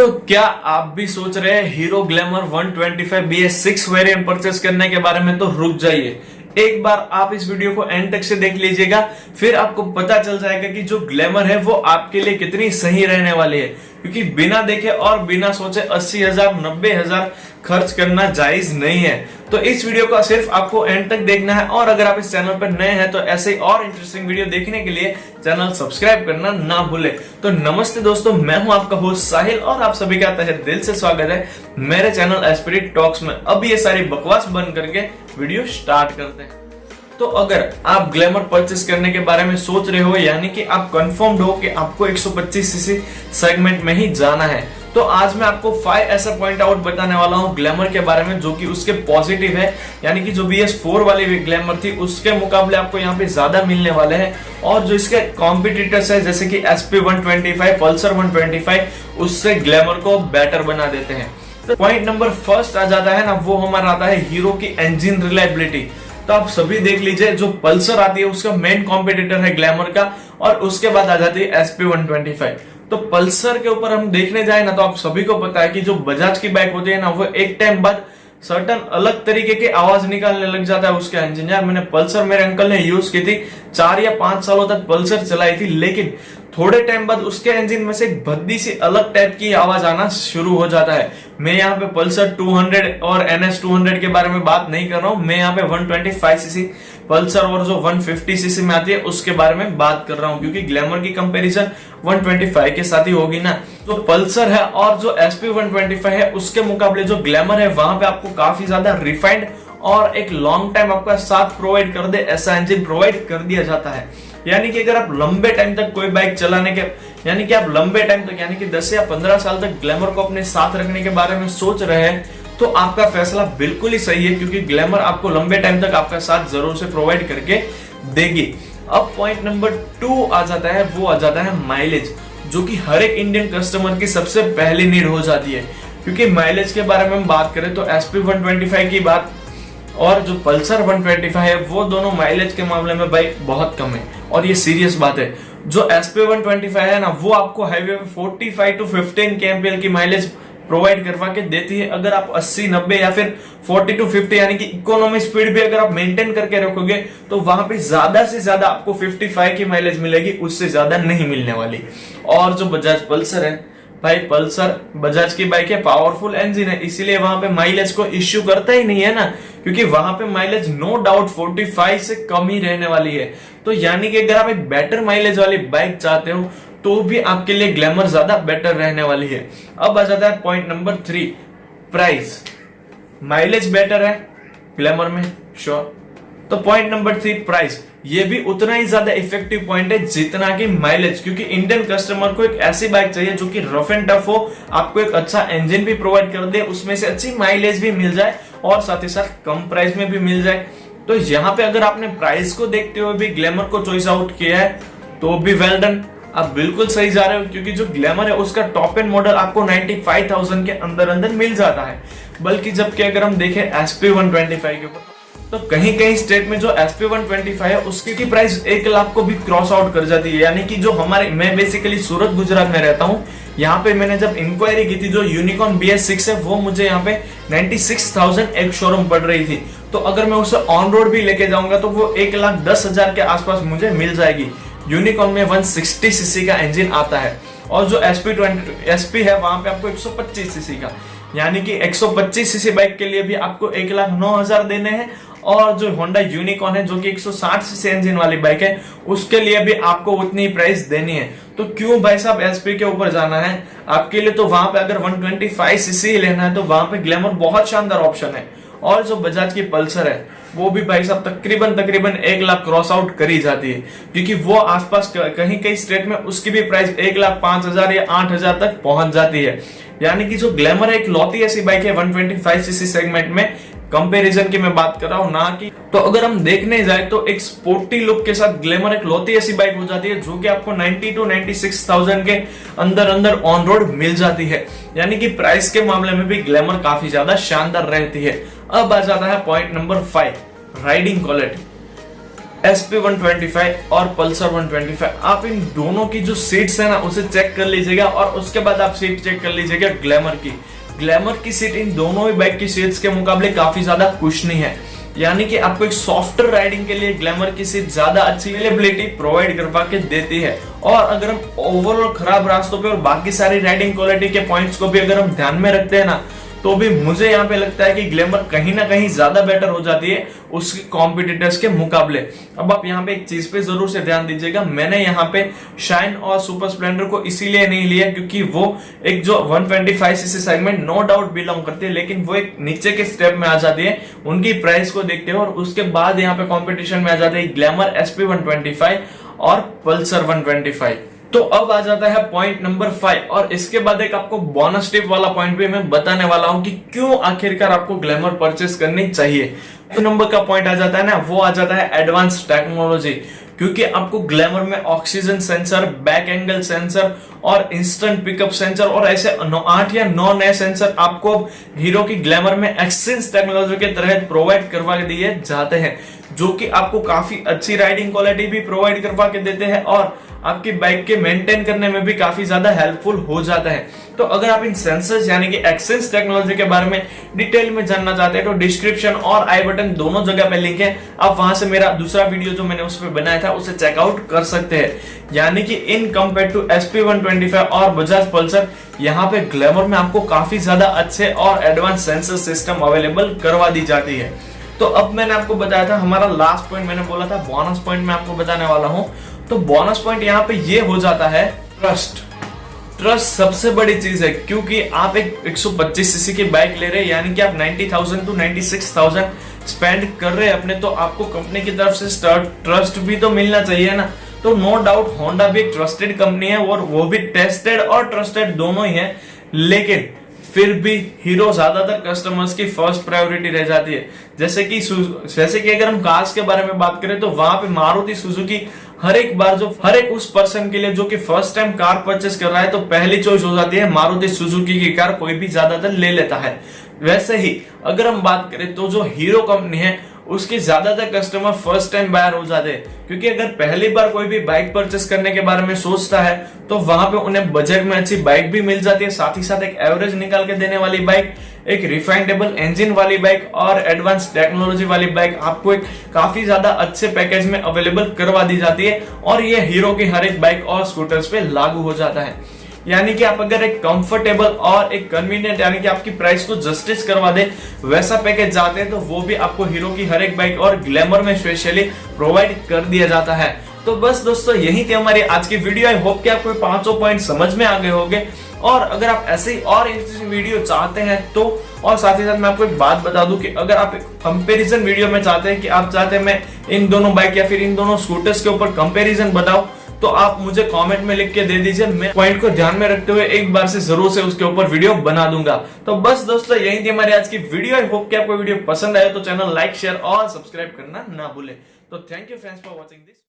तो क्या आप भी सोच रहे हैं hero glamour 125 BS6 variant purchase करने के बारे में? तो रुक जाइए, एक बार आप इस वीडियो को एंड तक से देख लीजिएगा, फिर आपको पता चल जाएगा कि जो ग्लैमर है वो आपके लिए कितनी सही रहने वाली है। क्योंकि बिना देखे और बिना सोचे 80,000 90,000 खर्च करना जायज नहीं है। तो इस वीडियो को सिर्फ आपको एंड तक देखना है, और अगर आप इस चैनल पर नए हैं तो ऐसे और इंटरेस्टिंग वीडियो देखने के लिए चैनल सब्सक्राइब करना ना भूले। तो नमस्ते दोस्तों, मैं हूं आपका होस्ट साहिल और आप सभी का तहे दिल से स्वागत है मेरे चैनल एस्पिरिट टॉक्स में। अब ये सारी बकवास बंद करके वीडियो स्टार्ट करते हैं। तो अगर आप ग्लैमर परचेस करने के बारे में सोच रहे हो, यानी कि आप कंफर्म्ड हो कि आपको 125 सीसी सेगमेंट में ही जाना है, तो आज मैं आपको 5 ऐसा पॉइंट आउट बताने वाला हूं ग्लैमर के बारे में जो कि उसके पॉजिटिव है। यानी कि जो BS4 वाली ग्लैमर थी उसके मुकाबले आपको यहाँ पे ज्यादा मिलने वाले हैं, और जो इसके कॉम्पिटिटर्स है जैसे कि SP125, पल्सर 125, उससे ग्लैमर को बेटर बना देते हैं। तो पॉइंट नंबर फर्स्ट आ जाता है ना, वो हमारा आता है हीरो की इंजन रिलायबिलिटी। तो आप सभी देख लीजिए, जो पल्सर आती है उसका मेन कॉम्पिटिटर है ग्लैमर का, और उसके बाद आ जाती है SP125। तो पल्सर के ऊपर हम देखने जाए ना, तो आप सभी को पता है कि जो बजाज की बाइक होती है ना, वो एक टाइम बाद सर्टन अलग तरीके की आवाज निकालने लग जाता है उसके इंजन। यार मैंने पल्सर, मेरे अंकल ने यूज की थी, 4 या 5 सालों तक पल्सर चलाई थी, लेकिन थोड़े टाइम बाद उसके इंजन में से एक भद्दी सी अलग टाइप की आवाज आना शुरू हो जाता है। मैं यहाँ पे पल्सर 200 और NS 200 के बारे में बात नहीं कर रहा हूँ, मैं यहाँ पे 125 सीसी पल्सर और जो 150 सीसी में आती है उसके बारे में बात कर रहा हूँ, क्योंकि ग्लैमर की कंपैरिजन 125 के साथ ही होगी ना। तो पल्सर है और जो SP125 है उसके मुकाबले जो ग्लैमर है वहां पे आपको काफी ज्यादा रिफाइंड और एक लॉन्ग टाइम आपका साथ प्रोवाइड कर दे ऐसा इंजन प्रोवाइड कर दिया जाता है। यानी कि अगर आप लंबे टाइम तक कोई बाइक चलाने के, यानी कि आप लंबे टाइम तक यानी कि 10 या 15 साल तक ग्लैमर को अपने साथ रखने के बारे में सोच रहे हैं, तो आपका फैसला बिल्कुल ही सही है, क्योंकि ग्लैमर आपको लंबे टाइम तक आपका साथ जरूर से प्रोवाइड करके देगी। अब पॉइंट नंबर 2 आ जाता है, वो आ जाता है माइलेज, जो कि हर एक इंडियन कस्टमर की सबसे पहली नीड हो जाती है। क्योंकि माइलेज के बारे में हम बात करें तो SP125 की बात और जो पल्सर 125 है, वो दोनों माइलेज के मामले में बाइक बहुत कम है, और ये सीरियस बात है। जो SP125 है ना, वो आपको हाईवे पे 45 to 15 kmpl की माइलेज प्रोवाइड करवा के देती है। अगर आप 80 90 या फिर 40 to 50 यानी कि इकोनॉमी स्पीड भी अगर आप मेंटेन करके रखोगे, तो वहां पे ज्यादा से ज्यादा आपको 55 की माइलेज मिलेगी, उससे ज्यादा नहीं मिलने वाली। और जो बजाज पल्सर है भाई, पल्सर बजाज की बाइक है, पावरफुल इंजन है, इसीलिए वहां पे माइलेज को इश्यू करता ही नहीं है ना, क्योंकि वहां पे माइलेज नो डाउट 45 से कम ही रहने वाली है। तो यानी कि अगर आप एक बेटर माइलेज वाली बाइक चाहते हो तो भी आपके लिए ग्लैमर ज्यादा बेटर रहने वाली है। अब आ जाता है point number 3, price. Mileage better है ग्लैमर में, श्योर। तो पॉइंट नंबर 3, प्राइस, ये भी उतना ही ज्यादा इफेक्टिव पॉइंट है जितना कि माइलेज, क्योंकि इंडियन कस्टमर को एक ऐसी बाइक चाहिए जो कि रफ एंड टफ हो, आपको एक अच्छा इंजन भी प्रोवाइड कर दे, उसमें से अच्छी माइलेज भी मिल जाए और साथ ही साथ कम प्राइस में भी मिल जाए। तो यहाँ पे अगर आपने प्राइस को देखते हुए भी ग्लैमर को चॉइस आउट किया है तो भी वेल डन, आप बिल्कुल सही जा रहे हो। क्योंकि जो ग्लैमर है उसका टॉप एंड मॉडल आपको 95,000 के अंदर अंदर मिल जाता है, बल्कि जबकि अगर हम देखें SP125 के ऊपर, तो कहीं कहीं स्टेट में जो SP125 है उसकी की प्राइस 1 लाख को भी क्रॉस आउट कर जाती है। यानी कि जो हमारे, मैं बेसिकली सूरत गुजरात में रहता हूँ, यहाँ पे मैंने जब इंक्वायरी की थी, जो यूनिकॉर्न BS6 है वो मुझे यहाँ पे 96,000 एक शोरूम पड़ रही थी। तो अगर मैं उसे ऑन रोड भी लेके जाऊंगा तो वो 1,10,000 के आसपास मुझे मिल जाएगी। यूनिकॉर्न में 160 सीसी का इंजन आता है, और जो SP है वहां पे आपको 125 सीसी का, यानी कि 125 सीसी बाइक के लिए भी आपको 1,09,000 देने हैं। और जो होंडा यूनिकॉर्न है जो कि 160 सीसी इंजन वाली बाइक है, उसके लिए भी आपको उतनी प्राइस देनी है। तो क्यों भाई साहब SP के ऊपर जाना है आपके लिए? तो वहां पे अगर 125 सीसी लेना है तो वहां पे ग्लैमर बहुत शानदार ऑप्शन है। और जो बजाज की पल्सर है वो भी भाई साहब तकरीबन 1 लाख क्रॉस आउट करी जाती है, क्योंकि वो आसपास कहीं कहीं स्टेट में उसकी भी प्राइस 1,05,000 या 8,000 तक पहुंच जाती है। यानी कि जो ग्लैमर है एक लौती ऐसी बाइक है 125 सीसी सेगमेंट में, कंपैरिजन की मैं बात कर रहा हूं ना कि। तो अगर हम देखने जाए तो एक स्पोर्टी लुक के साथ ग्लैमर एक लौती ऐसी बाइक हो जाती है जो कि आपको 90 to 96,000 के अंदर ऑन रोड मिल जाती है। यानी कि प्राइस के मामले में भी ग्लैमर काफी ज्यादा शानदार रहती है। अब आ जाता है point number 5, riding quality. SP125 और पल्सर 125, आप इन दोनों की जो सीट्स है ना उसे चेक कर लीजिएगा और उसके बाद आप सीट चेक कर लीजिएगा ग्लैमर की सीट इन दोनों ही बाइक की सीट्स के मुकाबले काफी ज्यादा कुशनी है, यानी कि आपको एक सॉफ्टर राइडिंग के लिए ग्लैमर की सीट ज्यादा अच्छी अवेलेबिलिटी प्रोवाइड करवा के देती है। और अगर हम ओवरऑल खराब रास्तों पे और बाकी सारी राइडिंग क्वालिटी के पॉइंट्स को भी अगर हम ध्यान में रखते हैं ना, तो भी मुझे यहाँ पे लगता है कि ग्लैमर कहीं ना कहीं ज्यादा बेटर हो जाती है उसके कॉम्पिटिटर्स के मुकाबले। अब आप यहाँ पे एक चीज पे जरूर से ध्यान दीजिएगा, मैंने यहाँ पे शाइन और सुपर स्प्लेंडर को इसीलिए नहीं लिया क्योंकि वो एक जो 125cc segment no doubt belong करती है, लेकिन वो एक नीचे के स्टेप में आ जाती है उनकी प्राइस को देखते हुए, और उसके बाद यहाँ पे कॉम्पिटिशन में आ जाते हैं ग्लैमर SP125 और पल्सर 125। तो अब आ जाता है पॉइंट नंबर 5, और इसके बाद एक आपको बोनस टिप वाला पॉइंट भी मैं बताने वाला हूं कि क्यों आखिरकार आपको ग्लैमर परचेस करनी चाहिए। तो नंबर का पॉइंट आ जाता है ना, वो आ जाता है एडवांस टेक्नोलॉजी, क्योंकि आपको ग्लैमर में oxygen sensor, back angle sensor और इंस्टेंट पिकअप सेंसर और ऐसे 8 या 9 नए सेंसर आपको हीरो की ग्लैमर में एक्सचेंज टेक्नोलॉजी के तहत प्रोवाइड करवा दिए जाते हैं, जो कि आपको काफी अच्छी राइडिंग क्वालिटी भी प्रोवाइड करवा के देते हैं और आपकी बाइक के मेंटेन करने में भी काफी ज्यादा हेल्पफुल हो जाता है। तो अगर आप इन सेंसर्स यानी कि एक्सचेंज टेक्नोलॉजी के बारे में डिटेल में जानना चाहते हैं तो डिस्क्रिप्शन और आई बटन दोनों जगह पे लिंक है, आप वहां से मेरा दूसरा वीडियो जो मैंने उस पर बनाया था उसे चेकआउट कर सकते हैं। यानी कि इन कंपेयर टू SP125 और बजाज पल्सर, यहाँ पे ग्लैमर में आपको काफी ज्यादा अच्छे और एडवांस सेंसर सिस्टम अवेलेबल करवा दी जाती है। तो अब मैंने आपको बताया था हमारा लास्ट पॉइंट, मैंने बोला था बोनस पॉइंट मैं आपको बताने वाला हूं। तो बोनस पॉइंट यहाँ पे ये हो जाता है ट्रस्ट सबसे बड़ी चीज है, क्योंकि आप एक 125cc की बाइक ले रहे हैं, यानी कि आप 90,000 to 96,000 स्पेंड कर रहे हैं अपने, तो आपको कंपनी की तरफ से ट्रस्ट भी तो मिलना चाहिए ना। तो नो डाउट होंडा भी एक ट्रस्टेड कंपनी है और वो भी टेस्टेड और ट्रस्टेड दोनों ही है, लेकिन फिर भी हीरो ज्यादातर कस्टमर्स की फर्स्ट प्रायोरिटी रह जाती है। जैसे कि अगर हम कार्स के बारे में बात करें तो वहां पे मारुति सुजुकी हर एक उस पर्सन के लिए जो कि फर्स्ट टाइम कार परचेस कर रहा है तो पहली चॉइस हो जाती है मारुति सुजुकी की कार, कोई भी ज्यादातर ले लेता है। वैसे ही अगर हम बात करें तो जो हीरो कंपनी है उसके ज्यादातर कस्टमर फर्स्ट टाइम बायर हो जाते हैं, क्योंकि अगर पहली बार कोई भी बाइक परचेस करने के बारे में सोचता है तो वहां पे उन्हें बजट में अच्छी बाइक भी मिल जाती है, साथ ही साथ एक एवरेज निकाल के देने वाली बाइक, एक रिफाइंडेबल इंजन वाली बाइक और एडवांस टेक्नोलॉजी वाली बाइक आपको एक काफी ज्यादा अच्छे पैकेज में अवेलेबल करवा दी जाती है, और ये हीरो की हर एक बाइक और स्कूटर्स पे लागू हो जाता है। यानी कि आप अगर एक कंफर्टेबल और एक कन्वीनियंट यानी कि आपकी प्राइस को जस्टिस करवा दे वैसा पैकेज चाहते हैं तो वो भी आपको हीरो की हर एक बाइक और ग्लैमर में स्पेशली प्रोवाइड कर दिया जाता है। तो बस दोस्तों यही थी हमारी आज की वीडियो। आई होप कि आपको 5 पॉइंट समझ में आ गए होंगे, और अगर आप ऐसे ही और इंटरेस्टिंग वीडियो चाहते हैं तो, और साथ ही साथ मैं आपको एक बात बता दूं कि अगर आप एक कंपैरिजन वीडियो में चाहते हैं कि आप चाहते हैं मैं इन दोनों बाइक या फिर इन दोनों स्कूटर्स के ऊपर कंपैरिजन बताऊं, तो आप मुझे कमेंट में लिख के दे दीजिए, मैं पॉइंट को ध्यान में रखते हुए एक बार से जरूर से उसके ऊपर वीडियो बना दूंगा। तो बस दोस्तों यही थी हमारी आज की वीडियो। आई होप कि आपको वीडियो पसंद आए तो चैनल लाइक, शेयर और सब्सक्राइब करना ना भूले। तो thank you friends for watching this.